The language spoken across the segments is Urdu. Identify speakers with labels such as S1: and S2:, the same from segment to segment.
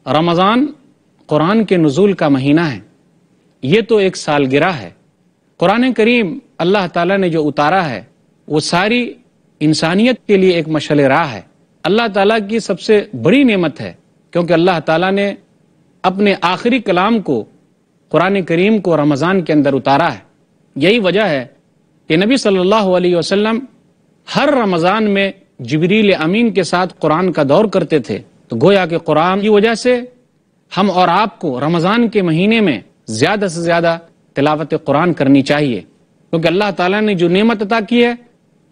S1: رمضان قرآن کے نزول کا مہینہ ہے، یہ تو ایک سالگرہ ہے۔ قرآن کریم اللہ تعالیٰ نے جو اتارا ہے وہ ساری انسانیت کے لیے ایک مشعل راہ ہے، اللہ تعالیٰ کی سب سے بڑی نعمت ہے، کیونکہ اللہ تعالیٰ نے اپنے آخری کلام کو قرآن کریم کو رمضان کے اندر اتارا ہے۔ یہی وجہ ہے کہ نبی صلی اللہ علیہ وسلم ہر رمضان میں جبریل امین کے ساتھ قرآن کا دور کرتے تھے، تو گویا کہ قرآن کی وجہ سے ہم اور آپ کو رمضان کے مہینے میں زیادہ سے زیادہ تلاوت قرآن کرنی چاہیے، کیونکہ اللہ تعالیٰ نے جو نعمت عطا کی ہے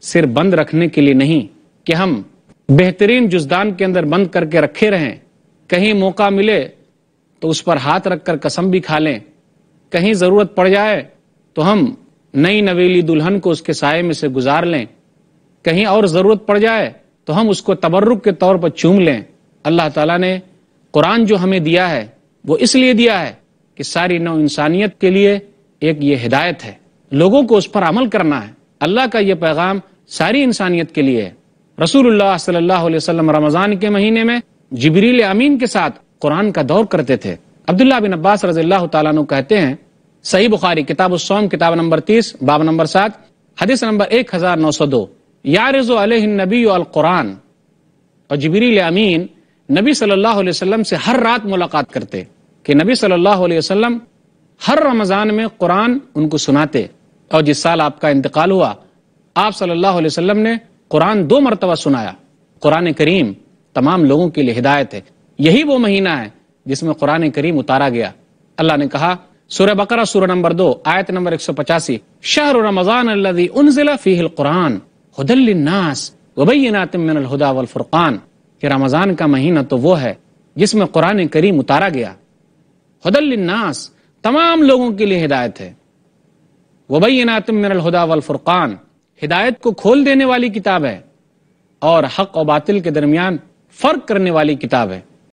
S1: صرف بند رکھنے کے لیے نہیں کہ ہم بہترین جزدان کے اندر بند کر کے رکھے رہیں، کہیں موقع ملے تو اس پر ہاتھ رکھ کر قسم بھی کھا لیں، کہیں ضرورت پڑ جائے تو ہم نئی نویلی دلہن کو اس کے سائے میں سے گزار لیں، کہیں اور ضرورت پڑ جائے تو ہم اس کو تبرک کے طور پر چوم لیں۔ اللہ تعالیٰ نے قرآن جو ہمیں دیا ہے وہ اس لیے دیا ہے کہ ساری نو انسانیت کے لیے ایک یہ ہدایت ہے، لوگوں کو اس پر عمل کرنا ہے۔ اللہ کا یہ پیغام ساری انسانیت کے لیے ہے۔ رسول اللہ صلی اللہ علیہ وسلم رمضان کے مہینے میں جبریل امین کے ساتھ قرآن کا دور کرتے تھے۔ عبداللہ بن عباس رضی اللہ تعالیٰ عنہ کہتے ہیں، صحیح بخاری کتاب الصوم کتاب نمبر 30 باب نمبر 7 حدیث نمبر 1902، یعرض علیہ النبی القرآن، اور جبریل امین نبی صلی اللہ علیہ وسلم سے ہر رات ملاقات کرتے کہ نبی صلی اللہ علیہ وسلم ہر رمضان میں قرآن ان کو سناتے، اور جس سال آپ کا انتقال ہوا آپ صلی اللہ علیہ وسلم نے قرآن 2 مرتبہ سنایا۔ قرآن کریم تمام لوگوں کے لیے ہدایت ہے، یہی وہ مہینہ ہے جس میں قرآن کریم اتارا گیا۔ اللہ نے کہا سورہ بقرہ سورہ نمبر 2 آیت نمبر 185، شہر رمضان الذی انزل فیہ القرآن ھدی للناس وبینات من الھدی والفرقان، کہ رمضان کا مہینہ تو وہ ہے جس میں قرآن کریم اتارا گیا، ھدی للناس تمام لوگوں کے لیے ہدایت ہے، وبینات من الھدی والفرقان ہدایت کو کھول دینے والی کتاب ہے اور حق و باطل کے درمیان فرق کرنے والی کتاب ہے۔